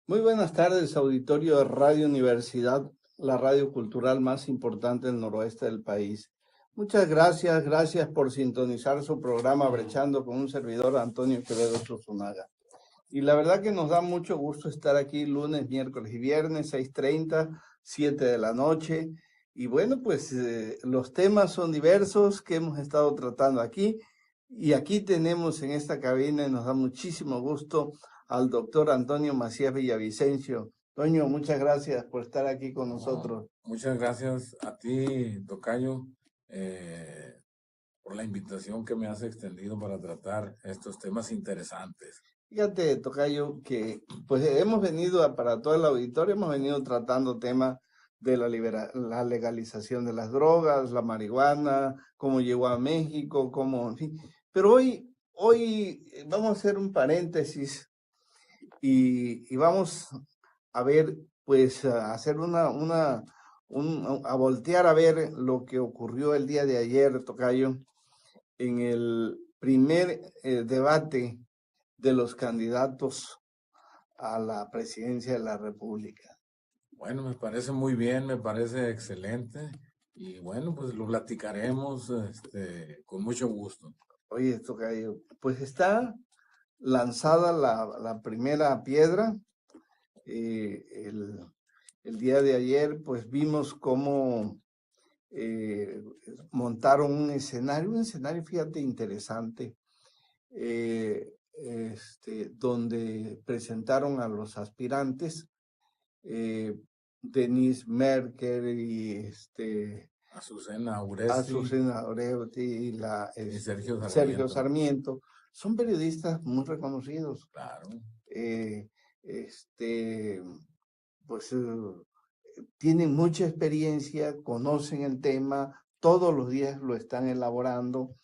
Muy buenas tardes, auditorio de Radio Universidad, la radio cultural más importante del noroeste del país. Muchas gracias por sintonizar su programa Brechando con un servidor, Antonio Quevedo Susunaga. Y la verdad que nos da mucho gusto estar aquí lunes, miércoles y viernes, 6:30, 7 de la noche. Y bueno, pues los temas son diversos que hemos estado tratando aquí. Y aquí tenemos en esta cabina, y nos da muchísimo gusto, al doctor Antonio Macías Villavicencio. Toño, muchas gracias por estar aquí con nosotros. Muchas gracias a ti, Tocayo, por la invitación que me has extendido para tratar estos temas interesantes. Fíjate, Tocayo, que pues hemos venido, para todo el auditorio, hemos venido tratando temas de la legalización de las drogas, la marihuana, cómo llegó a México, cómo, en fin. Pero hoy vamos a hacer un paréntesis y vamos a ver, pues, a hacer a voltear a ver lo que ocurrió el día de ayer, Tocayo, en el primer debate de los candidatos a la presidencia de la República. Bueno, me parece muy bien, me parece excelente. Y bueno, pues lo platicaremos con mucho gusto. Oye, Tocayo, pues está lanzada la primera piedra. El día de ayer, pues vimos cómo montaron un escenario, fíjate, interesante, donde presentaron a los aspirantes, Denise Merker y Azucena Uresti y y Sergio Sergio Sarmiento. Sarmiento. Son periodistas muy reconocidos. Claro. Eh, pues tienen mucha experiencia, conocen el tema, todos los días lo están elaborando.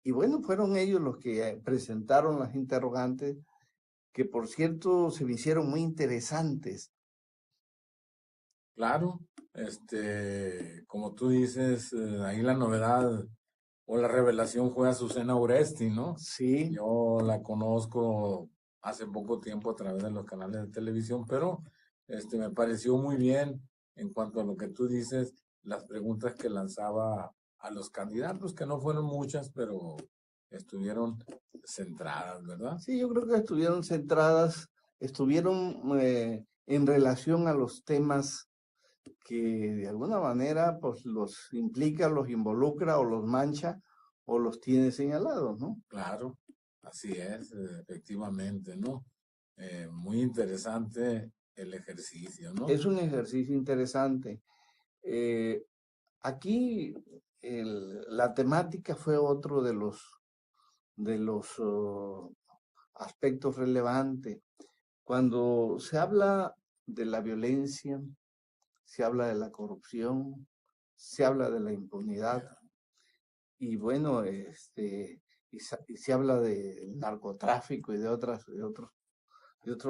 Y bueno, fueron ellos los que presentaron las interrogantes, que por cierto se me hicieron muy interesantes. Claro, como tú dices, ahí la novedad o la revelación fue Azucena Uresti, ¿no? Sí. Yo la conozco hace poco tiempo a través de los canales de televisión, pero me pareció muy bien en cuanto a lo que tú dices, las preguntas que lanzaba a los candidatos, que no fueron muchas, pero estuvieron centradas, ¿verdad? Sí, yo creo que estuvieron centradas, estuvieron en relación a los temas que de alguna manera pues los implica, los involucra o los mancha o los tiene señalados, ¿no? Claro, así es, efectivamente, ¿no? Muy interesante el ejercicio, ¿no? Es un ejercicio interesante. Aquí la temática fue otro de los aspectos relevantes. Cuando se habla de la violencia, se habla de la corrupción, se habla de la impunidad y bueno, y se habla del narcotráfico y de otros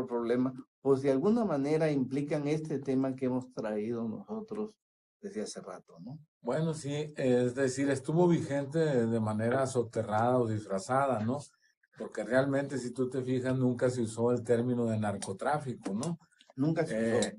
problemas, pues de alguna manera implican este tema que hemos traído nosotros desde hace rato, ¿no? Bueno, sí, es decir, estuvo vigente de manera soterrada o disfrazada, ¿no? Porque realmente, si tú te fijas, nunca se usó el término de narcotráfico, ¿no? Nunca se usó.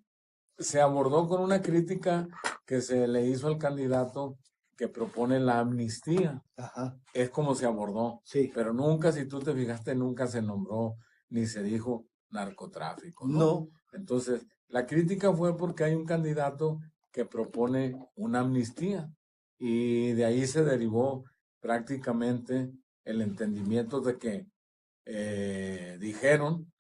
Se abordó con una crítica que se le hizo al candidato que propone la amnistía. Ajá. Es como se abordó. Sí. Pero nunca, si tú te fijaste, nunca se nombró ni se dijo narcotráfico, ¿no? No. Entonces, la crítica fue porque hay un candidato que propone una amnistía y de ahí se derivó prácticamente el entendimiento de que dijeron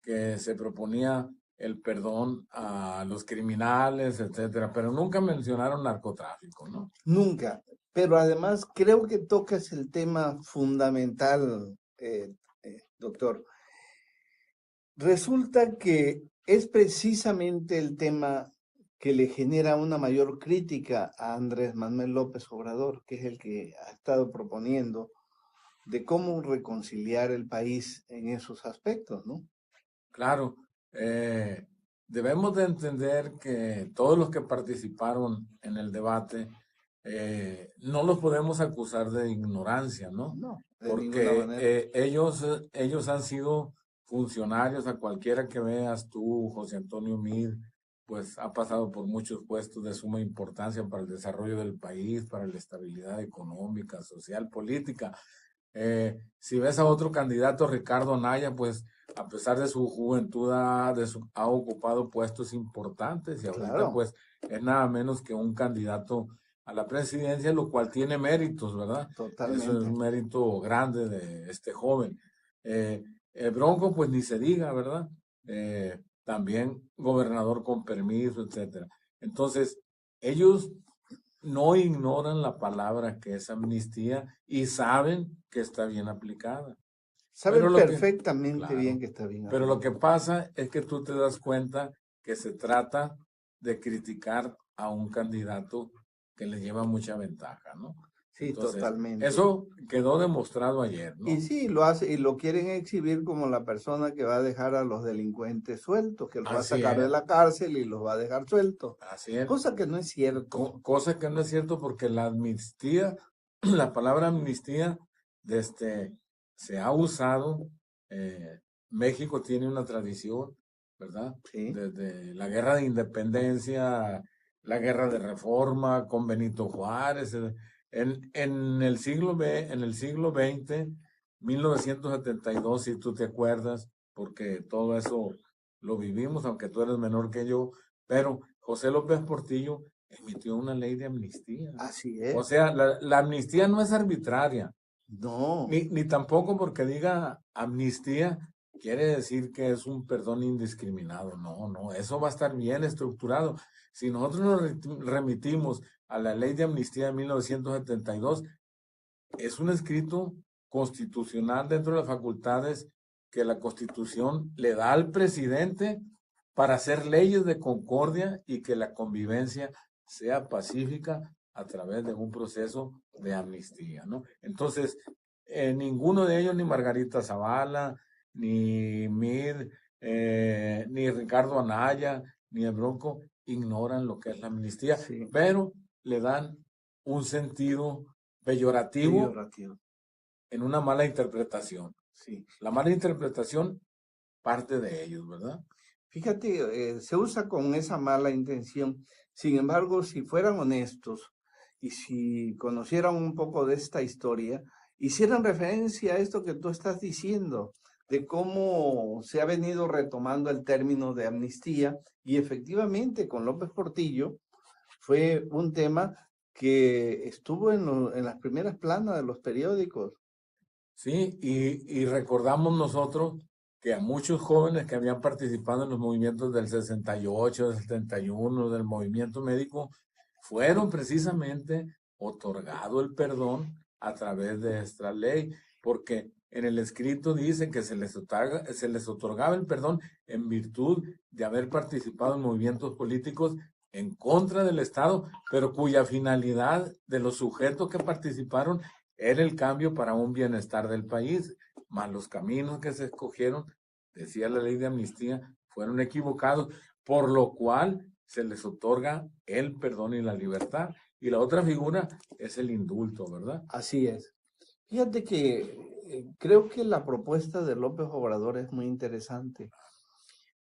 que se proponía el perdón a los criminales, etcétera, pero nunca mencionaron narcotráfico, ¿no? Nunca. Pero además creo que tocas el tema fundamental, doctor. Resulta que es precisamente el tema que le genera una mayor crítica a Andrés Manuel López Obrador, que es el que ha estado proponiendo de cómo reconciliar el país en esos aspectos, ¿no? Claro, debemos de entender que todos los que participaron en el debate no los podemos acusar de ignorancia, ¿no? No, de ninguna Porque manera. ellos han sido funcionarios, a cualquiera que veas tú, José Antonio Mir, pues ha pasado por muchos puestos de suma importancia para el desarrollo del país, para la estabilidad económica, social, política. Si ves a otro candidato, Ricardo Anaya, pues a pesar de su juventud ha ocupado puestos importantes y ahorita Claro, pues es nada menos que un candidato a la presidencia, lo cual tiene méritos, ¿verdad? Eso es totalmente. un mérito grande de este joven. El Bronco, pues ni se diga, ¿verdad? También gobernador con permiso, etcétera. Entonces, ellos no ignoran la palabra que es amnistía y saben que está bien aplicada. Pero Saben lo que, perfectamente bien claro, que está bien pero lo que aplicado. pasa es que tú te das cuenta que se trata de criticar a un candidato que le lleva mucha ventaja, ¿no? Sí, Entonces, totalmente. eso quedó demostrado ayer, Y ¿no? sí, lo hace y lo quieren exhibir como la persona que va a dejar a los delincuentes sueltos, que los va a Así sacar de es, la cárcel y los va a dejar sueltos, así es. cosa que no es cierto. Cosa que no es cierto porque la amnistía, la palabra amnistía, desde, se ha usado, México tiene una tradición, ¿verdad? Sí, Desde la guerra de independencia, la guerra de reforma con Benito Juárez, en el siglo XX, 1972, si tú te acuerdas, porque todo eso lo vivimos, aunque tú eres menor que yo, pero José López Portillo emitió una ley de amnistía. así O es. sea, la amnistía no es arbitraria, No, ni tampoco porque diga amnistía quiere decir que es un perdón indiscriminado. No, no, eso va a estar bien estructurado. Si nosotros nos remitimos a la ley de amnistía de 1972, es un escrito constitucional dentro de las facultades que la Constitución le da al presidente para hacer leyes de concordia y que la convivencia sea pacífica a través de un proceso de amnistía, ¿no? Entonces, ninguno de ellos, ni Margarita Zavala, ni Mir, ni Ricardo Anaya, ni el Bronco, ignoran lo que es la amnistía, sí, pero le dan un sentido peyorativo peyorativo. en una mala interpretación. Sí. La mala interpretación parte de ellos, ¿verdad? Fíjate, se usa con esa mala intención. Sin embargo, si fueran honestos y si conocieran un poco de esta historia, hicieran referencia a esto que tú estás diciendo, de cómo se ha venido retomando el término de amnistía y efectivamente con López Portillo fue un tema que estuvo en las primeras planas de los periódicos. Sí, y recordamos nosotros que a muchos jóvenes que habían participado en los movimientos del 68, del 71, del movimiento médico, fueron precisamente otorgado el perdón a través de esta ley, porque en el escrito dice que se les otorgaba el perdón en virtud de haber participado en movimientos políticos en contra del Estado, pero cuya finalidad de los sujetos que participaron era el cambio para un bienestar del país, más los caminos que se escogieron, decía la ley de amnistía, fueron equivocados, por lo cual se les otorga el perdón y la libertad. Y la otra figura es el indulto, ¿verdad? Así es. Fíjate que creo que la propuesta de López Obrador es muy interesante,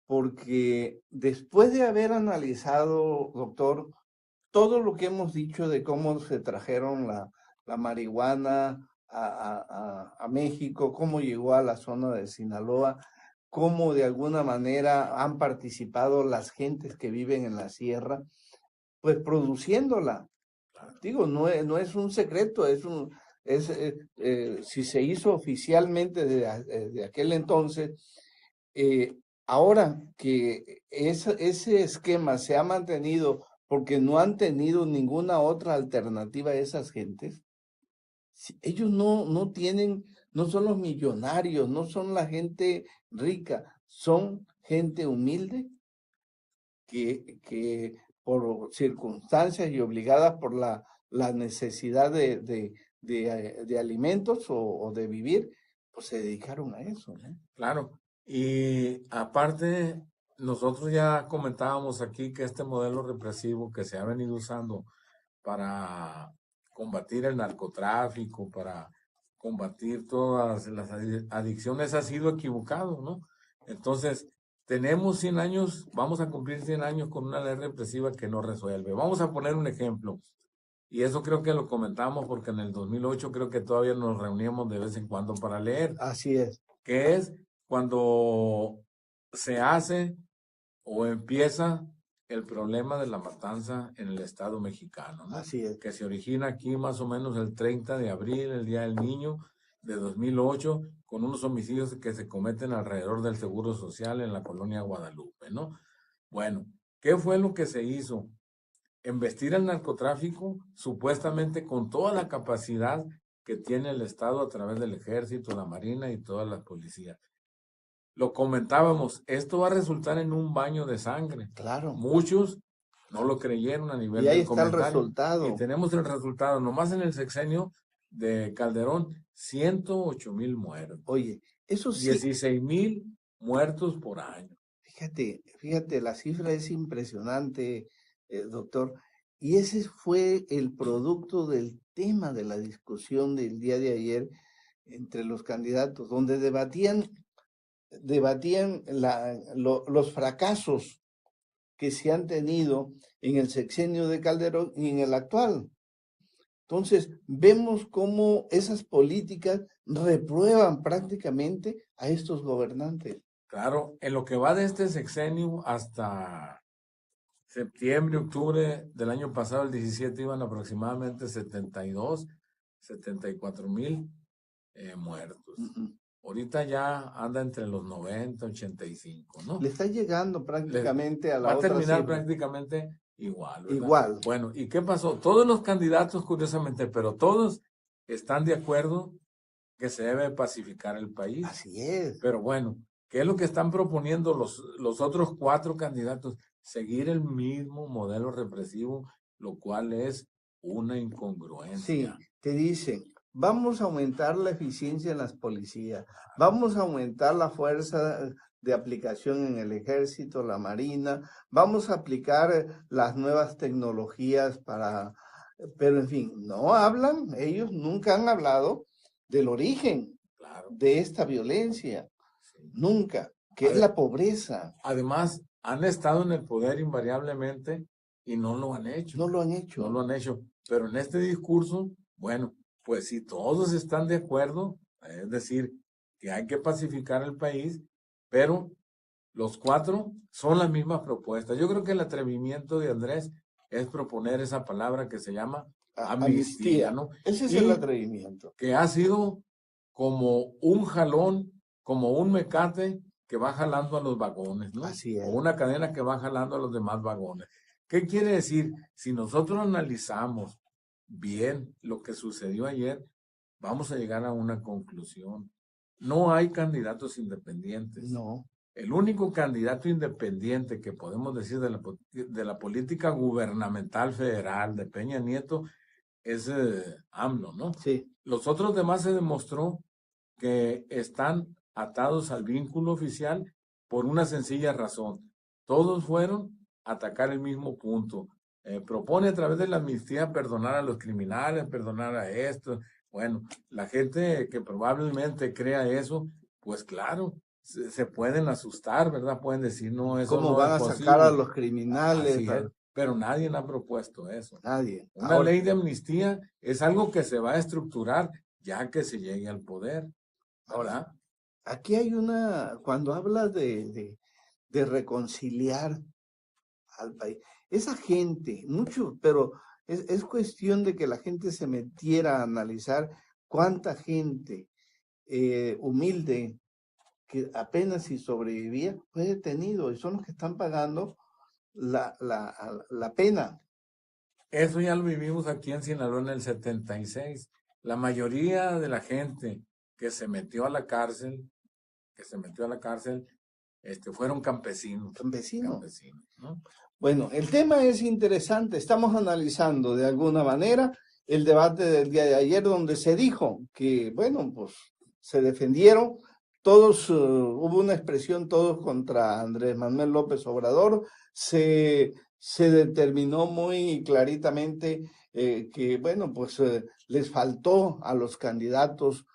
porque después de haber analizado, doctor, todo lo que hemos dicho de cómo se trajeron la marihuana a México, cómo llegó a la zona de Sinaloa, cómo de alguna manera han participado las gentes que viven en la sierra, pues produciéndola. Digo, no es un secreto, si se hizo oficialmente de aquel entonces, eh, ahora que ese esquema se ha mantenido porque no han tenido ninguna otra alternativa a esas gentes, ellos no tienen, no son los millonarios, no son la gente rica, son gente humilde que por circunstancias y obligadas por la necesidad de alimentos o de vivir, pues se dedicaron a eso, ¿no? Claro. Y aparte, nosotros ya comentábamos aquí que este modelo represivo que se ha venido usando para combatir el narcotráfico, para combatir todas las adicciones, ha sido equivocado, ¿no? Entonces, tenemos 100 años, vamos a cumplir 100 años con una ley represiva que no resuelve. Vamos a poner un ejemplo, y eso creo que lo comentamos porque en el 2008 creo que todavía nos reuníamos de vez en cuando para leer, Así es. que es cuando se hace o empieza el problema de la matanza en el Estado mexicano, ¿no? Así es. Que se origina aquí más o menos el 30 de abril, el Día del Niño de 2008, con unos homicidios que se cometen alrededor del Seguro Social en la colonia Guadalupe, ¿no? Bueno, ¿qué fue lo que se hizo? Embestir al narcotráfico supuestamente con toda la capacidad que tiene el Estado a través del Ejército, la Marina y todas las policías. Lo comentábamos, esto va a resultar en un baño de sangre. Claro. Muchos no lo creyeron a nivel Y ahí del está el comentario. resultado. Y tenemos el resultado, nomás en el sexenio de Calderón, 108,000 muertos. Oye, eso sí. 16,000 muertos por año. Fíjate, la cifra es impresionante, doctor. Y ese fue el producto del tema de la discusión del día de ayer entre los candidatos, donde debatían los fracasos que se han tenido en el sexenio de Calderón y en el actual. Entonces, vemos cómo esas políticas reprueban prácticamente a estos gobernantes. Claro, en lo que va de este sexenio hasta septiembre, octubre del año pasado, el 17, iban aproximadamente 74,000 muertos. Ahorita ya anda entre los 90, 85, ¿no? Le está llegando prácticamente a la otra. Va a terminar cifra. Prácticamente igual, ¿verdad? Igual. Bueno, ¿y qué pasó? Todos los candidatos, curiosamente, pero todos están de acuerdo que se debe pacificar el país. Así es. Pero bueno, ¿qué es lo que están proponiendo los otros 4 candidatos? Seguir el mismo modelo represivo, lo cual es una incongruencia. Sí, te dicen, vamos a aumentar la eficiencia en las policías, vamos a aumentar la fuerza de aplicación en el ejército, la marina, vamos a aplicar las nuevas tecnologías pero en fin, no hablan, ellos nunca han hablado del origen de esta violencia, nunca, que es la pobreza. Además, han estado en el poder invariablemente y no lo han hecho. No lo han hecho. No lo han hecho. Pero en este discurso, bueno, pues si todos están de acuerdo, es decir, que hay que pacificar el país, pero los 4 son las mismas propuestas. Yo creo que el atrevimiento de Andrés es proponer esa palabra que se llama amnistía, ¿no? Ese es el atrevimiento. Que ha sido como un jalón, como un mecate que va jalando a los vagones, ¿no? Así es. O una cadena que va jalando a los demás vagones. ¿Qué quiere decir? Si nosotros analizamos bien lo que sucedió ayer, vamos a llegar a una conclusión. No hay candidatos independientes. No. El único candidato independiente que podemos decir de la política gubernamental federal de Peña Nieto es AMLO, ¿no? Sí. Los otros demás se demostró que están atados al vínculo oficial por una sencilla razón. Todos fueron a atacar el mismo punto. Propone a través de la amnistía perdonar a los criminales, perdonar a estos. Bueno, la gente que probablemente crea eso, pues claro, se pueden asustar, ¿verdad? Pueden decir, no, eso ¿Cómo no van es a posible. sacar a los criminales? Así es, pero nadie ha propuesto eso. Nadie. Una ley de amnistía es algo que se va a estructurar ya que se llegue al poder. Ahora, aquí hay cuando hablas de reconciliar al país, esa gente, mucho, pero es cuestión de que la gente se metiera a analizar cuánta gente humilde que apenas si sobrevivía fue detenido y son los que están pagando la pena. Eso ya lo vivimos aquí en Sinaloa en el 76. La mayoría de la gente que se metió a la cárcel, fueron campesinos. Campesinos. ¿No? Bueno, el tema es interesante. Estamos analizando de alguna manera el debate del día de ayer donde se dijo que, bueno, pues se defendieron todos, hubo una expresión todos contra Andrés Manuel López Obrador. Se determinó muy claritamente que, bueno, pues les faltó a los candidatos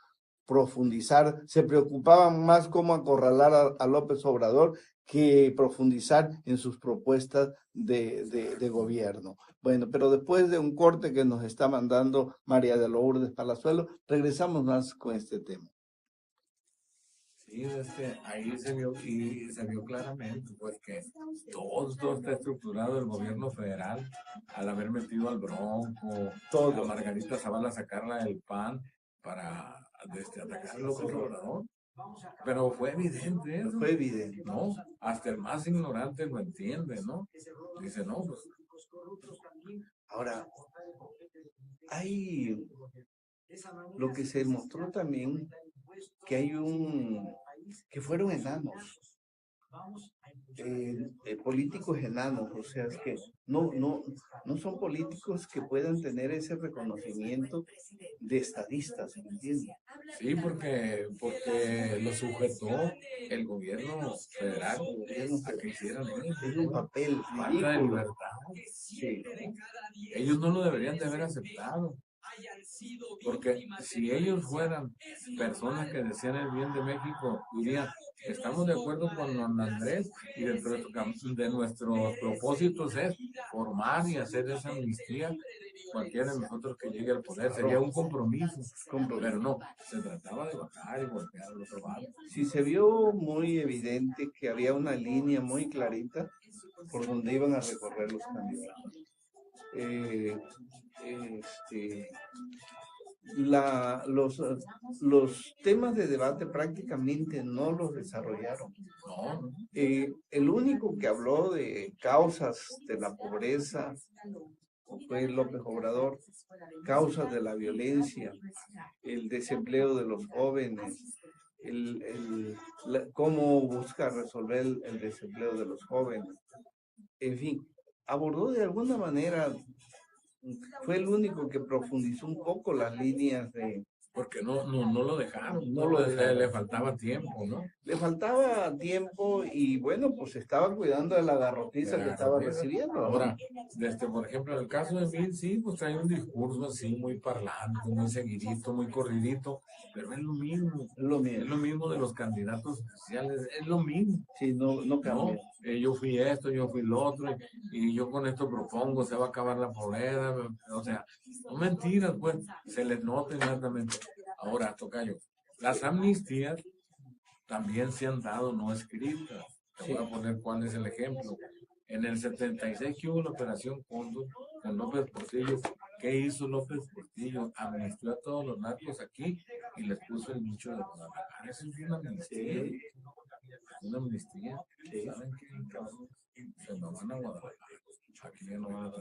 profundizar, se preocupaban más cómo acorralar a López Obrador que profundizar en sus propuestas de gobierno. Bueno, pero después de un corte que nos está mandando María de Lourdes Palazuelo, regresamos más con este tema. Sí, ahí se vio claramente, pues que todo está estructurado el gobierno federal al haber metido al Bronco, Todo. a Margarita Zavala sacarla del PAN para atacar al López Obrador. Pero fue evidente eso. Fue evidente. No, hasta el más ignorante lo entiende, ¿no? Dice, no, pues. Ahora, hay lo que se mostró también, que hay que fueron enanos, políticos enanos, o sea, es que no son políticos que puedan tener ese reconocimiento de estadistas, ¿me entiendes? Sí, porque lo sujetó el gobierno federal a que hicieran eso. Es un papel Falta de libertad. Sí. Ellos no lo deberían de haber aceptado. Porque si ellos fueran personas que decían el bien de México, dirían, estamos de acuerdo con don Andrés y dentro de nuestros propósitos es formar y hacer esa amnistía cualquiera de nosotros que llegue al poder. Sería un compromiso. Pero no, se trataba de bajar y golpear al otro lado. Sí, se vio muy evidente que había una línea muy clarita por donde iban a recorrer los candidatos. Los temas de debate prácticamente no los desarrollaron. El único que habló de causas de la pobreza fue López Obrador, causas de la violencia, el desempleo de los jóvenes, cómo busca resolver el desempleo de los jóvenes. En fin, abordó de alguna manera, fue el único que profundizó un poco las líneas de... Porque no lo dejaron, le faltaba tiempo, ¿no? Le faltaba tiempo y bueno, pues estaba cuidando de la garrotiza que estaba recibiendo. Ahora, por ejemplo, en el caso de Bill, sí, pues trae un discurso así muy parlante, muy seguidito, muy corridito, pero es lo mismo. Es lo mismo. Es lo mismo de los candidatos oficiales, es lo mismo. Sí, no cambia. Yo fui esto, yo fui lo otro, y yo con esto propongo, se va a acabar la pobreza, o sea, no mentiras, pues, se les nota inmediatamente. Ahora, tocayo, las amnistías también se han dado no escritas. Te voy a poner cuál es el ejemplo. En el 76 que hubo la operación Cóndor con López Portillo, ¿qué hizo López Portillo? Amnistió a todos los narcos aquí y les puso el nicho de Guadalajara. Eso es una amnistía. Una amnistía. ¿Saben qué? Se me van a Guadalajara. Aquí ya no van a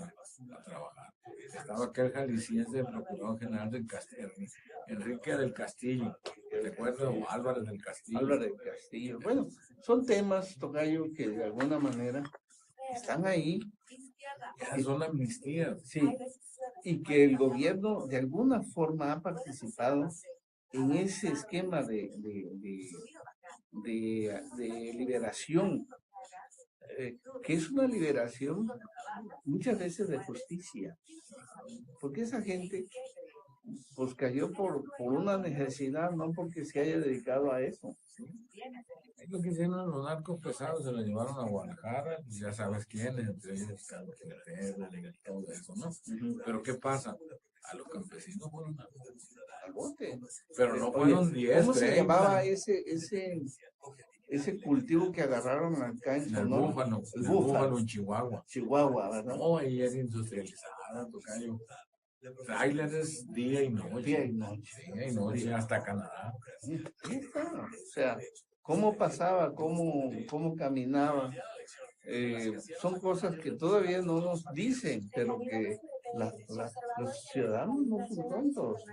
trabajar. Estaba aquel jalisciense, procurador general del Castillo, Enrique del Castillo, ¿recuerdas? O Álvarez del Castillo. Álvarez del Castillo. Bueno, son temas, tocayo, que de alguna manera están ahí. Son amnistías. Sí, y que el gobierno de alguna forma ha participado en ese esquema de liberación, que es una liberación muchas veces de justicia, porque esa gente pues cayó por una necesidad, no porque se haya dedicado a eso. Es lo que hicieron los narcos pesados, se lo llevaron a Guadalajara, pues ya sabes quiénes, entre ellos Carlos Quintero, todo eso, ¿no? Pero ¿qué pasa? A los campesinos fueron al bote. Pero no fueron 10, ¿Cómo se llamaba ese cultivo que agarraron acá en Sonora? El búfalo en Chihuahua. Chihuahua, ¿verdad? No, ahí es industrializada, tocayo. Trailers día y noche. Día y noche. Día y noche, hasta Canadá. Ahí está. O sea, cómo pasaba, cómo caminaba. Son cosas que todavía no nos dicen, pero que los ciudadanos no son tontos,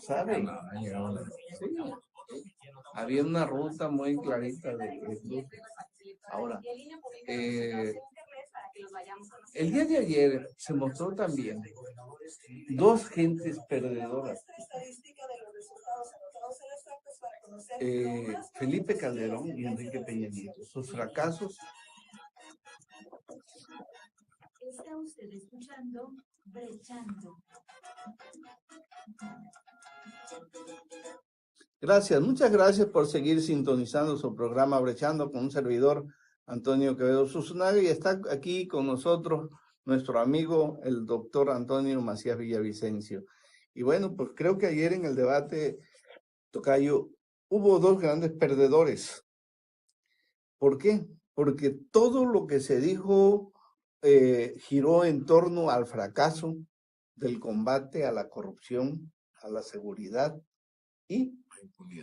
¿saben? Sí. Había una ruta muy clarita de ahora. El día de ayer se mostró también dos gentes perdedoras. Felipe Calderón y Enrique Peña Nieto. Sus fracasos. Está usted escuchando Brechando. Gracias, muchas gracias por seguir sintonizando su programa Brechando con un servidor, Antonio Quevedo Susunaga, y está aquí con nosotros nuestro amigo, el doctor Antonio Macías Villavicencio. Y bueno, pues creo que ayer en el debate, tocayo, hubo dos grandes perdedores. ¿Por qué? Porque todo lo que se dijo giró en torno al fracaso del combate a la corrupción, a la seguridad y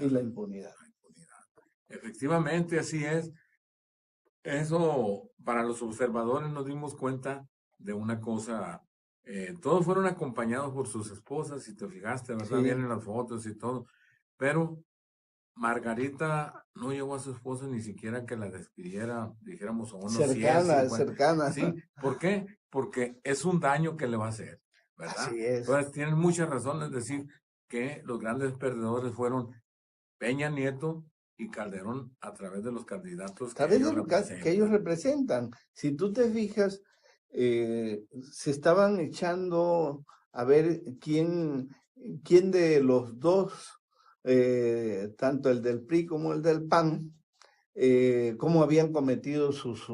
la impunidad. Efectivamente, así es. Eso, para los observadores nos dimos cuenta de una cosa. Todos fueron acompañados por sus esposas, si te fijaste, ¿verdad? Sí. Vienen las fotos y todo. Pero Margarita no llevó a su esposa ni siquiera que la despidiera, dijéramos, a unos cercana, 100, 50. cercana. Sí, ¿por qué? Porque es un daño que le va a hacer, ¿verdad? Así es. Entonces, tienen muchas razones de decir que los grandes perdedores fueron Peña Nieto y Calderón a través de los candidatos que ellos representan. Si tú te fijas, se estaban echando a ver quién de los dos, tanto el del PRI como el del PAN, cómo habían cometido sus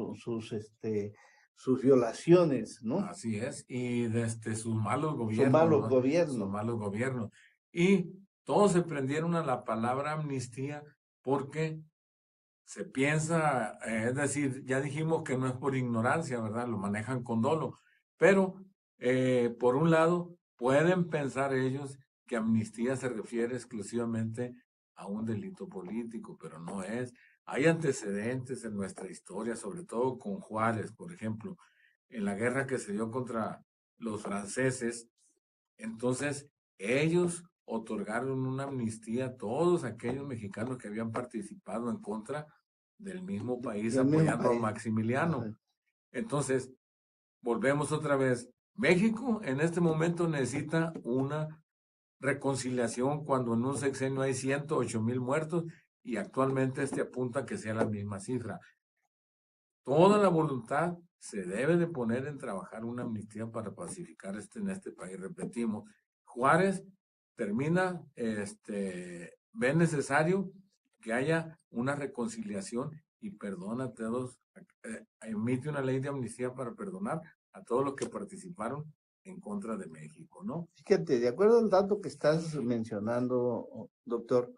violaciones, ¿no? Así es, y desde sus malos gobiernos. Sus malos gobiernos. Sus malos gobiernos. Y todos se prendieron a la palabra amnistía porque se piensa, es decir, ya dijimos que no es por ignorancia, ¿verdad? Lo manejan con dolo, pero por un lado pueden pensar ellos que amnistía se refiere exclusivamente a un delito político, pero no es. Hay antecedentes en nuestra historia, sobre todo con Juárez, por ejemplo, en la guerra que se dio contra los franceses. Entonces, ellos otorgaron una amnistía a todos aquellos mexicanos que habían participado en contra del mismo país apoyando a Maximiliano. Ajá. Entonces, volvemos otra vez. México en este momento necesita una reconciliación cuando en un sexenio hay 108,000 muertos y actualmente apunta que sea la misma cifra. Toda la voluntad se debe de poner en trabajar una amnistía para pacificar en este país. Repetimos, Juárez termina, ve necesario que haya una reconciliación y perdona a todos, emite una ley de amnistía para perdonar a todos los que participaron en contra de México, ¿no? Fíjate, de acuerdo al dato que estás mencionando, doctor,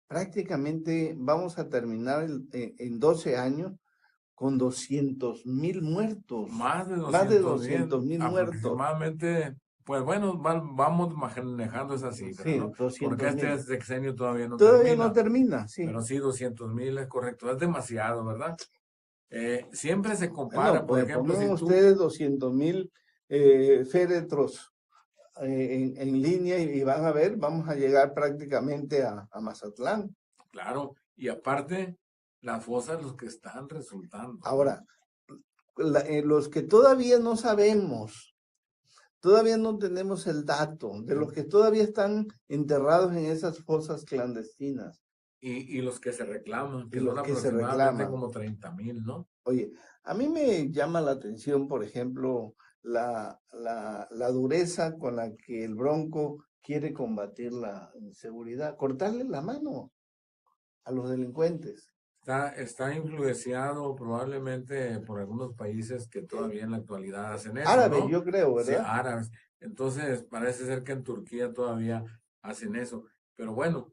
prácticamente vamos a terminar en 12 años con 200,000 muertos. Más de 200,000 muertos. Aproximadamente, pues bueno, vamos manejando esa cifra, sí, ¿no? 200,000. Porque este sexenio todavía no termina, sí. Pero sí, 200,000 es correcto, es demasiado, ¿verdad? Siempre se compara, por ejemplo, si ustedes 200,000 féretros en línea y van a ver, vamos a llegar prácticamente a Mazatlán. Claro, y aparte, las fosas los que están resultando. Ahora, los que todavía no sabemos, todavía no tenemos el dato de los que todavía están enterrados en esas fosas clandestinas. Y los que se reclaman, que los son que se aproximadamente reclaman. como 30,000, ¿no? Oye, a mí me llama la atención, por ejemplo, la dureza con la que el Bronco quiere combatir la inseguridad, cortarle la mano a los delincuentes. Está influenciado probablemente por algunos países que todavía en la actualidad hacen eso, Árabes, ¿no? yo creo, ¿verdad? Sí, árabes. Entonces, parece ser que en Turquía todavía hacen eso. Pero bueno,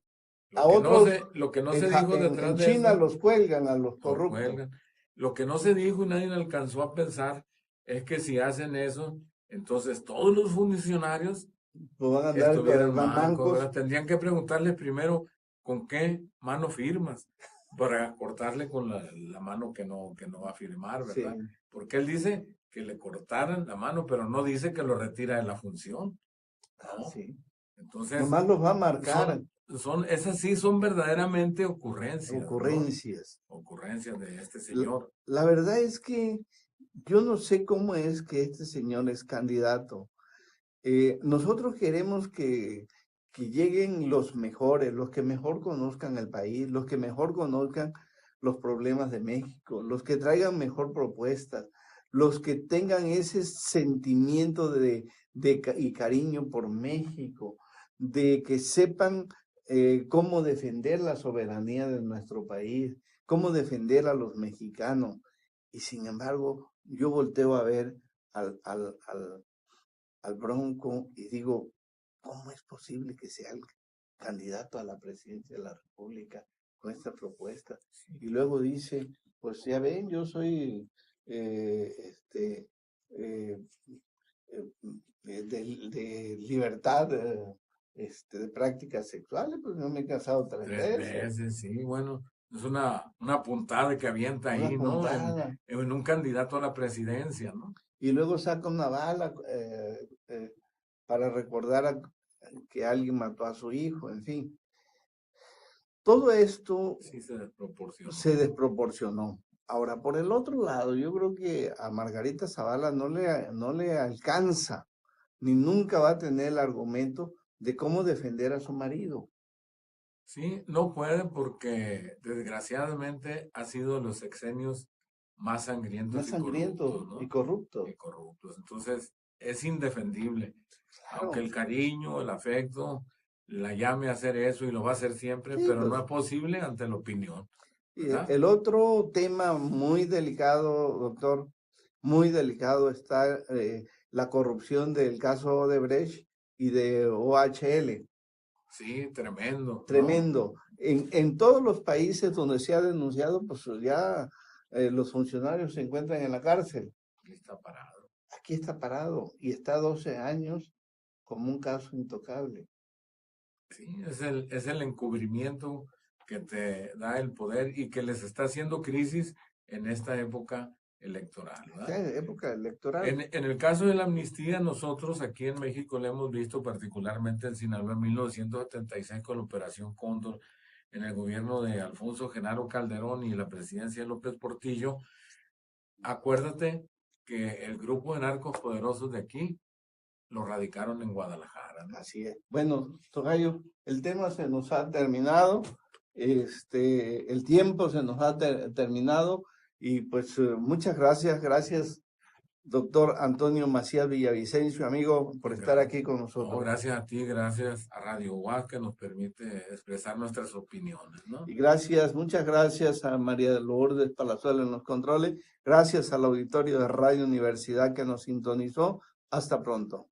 lo que no se dijo detrás de eso. En China los cuelgan a los corruptos. Lo que no se dijo y nadie alcanzó a pensar es que si hacen eso, entonces todos los funcionarios pues van a andar estuvieran mancos. Tendrían que preguntarles primero con qué mano firmas para cortarle con la mano que no va a firmar, ¿verdad? Sí. Porque él dice que le cortaran la mano, pero no dice que lo retira de la función. ¿No? Sí. Entonces, nomás los va a marcar. Esas sí son verdaderamente ocurrencias. Ocurrencias. ¿No? Ocurrencias de este señor. La verdad es que yo no sé cómo es que este señor es candidato. Nosotros queremos que lleguen los mejores, los que mejor conozcan el país, los que mejor conozcan los problemas de México, los que traigan mejor propuestas, los que tengan ese sentimiento y cariño por México, de que sepan cómo defender la soberanía de nuestro país, cómo defender a los mexicanos. Y sin embargo, yo volteo a ver al Bronco y digo, ¿cómo es posible que sea el candidato a la presidencia de la República con esta propuesta? Y luego dice, pues ya ven, yo soy de libertad de prácticas sexuales, pues no me he casado tres Tres veces. veces, sí, bueno, es una puntada que avienta Una ahí, ¿no? puntada. En un candidato a la presidencia, ¿no? Y luego saca una bala para recordar que alguien mató a su hijo, en fin. Todo esto Sí, se desproporcionó. se desproporcionó. Ahora, por el otro lado, yo creo que a Margarita Zavala no le alcanza, ni nunca va a tener el argumento de cómo defender a su marido. Sí, no puede porque desgraciadamente ha sido de los sexenios más sangrientos Más sangriento ¿no? y corrupto. Y corruptos. Entonces, es indefendible. Claro. Aunque el cariño, el afecto, la llame a hacer eso y lo va a hacer siempre, Sí, pero pues, no es posible ante la opinión. ¿Verdad? el otro tema muy delicado, doctor, muy delicado está la corrupción del caso Odebrecht y de OHL. Sí, tremendo. ¿no? Tremendo. En todos los países donde se ha denunciado, pues ya los funcionarios se encuentran en la cárcel. Aquí está parado. Aquí está parado y está 12 años como un caso intocable. Sí, es el encubrimiento que te da el poder y que les está haciendo crisis en esta época electoral. ¿verdad? Esta época electoral. En el caso de la amnistía, nosotros aquí en México le hemos visto particularmente en Sinaloa en 1976 con la Operación Cóndor, en el gobierno de Alfonso Genaro Calderón y la presidencia de López Portillo. Acuérdate que el grupo de narcos poderosos de aquí lo radicaron en Guadalajara. ¿no? Así es. Bueno, tocayo, el tema se nos ha terminado, el tiempo se nos ha terminado y pues muchas gracias doctor Antonio Macías Villavicencio, amigo, por estar aquí con nosotros. No, gracias a ti, gracias a Radio UAS que nos permite expresar nuestras opiniones, ¿no? Y muchas gracias a María Lourdes Palazuelo en los controles, gracias al auditorio de Radio Universidad que nos sintonizó. Hasta pronto.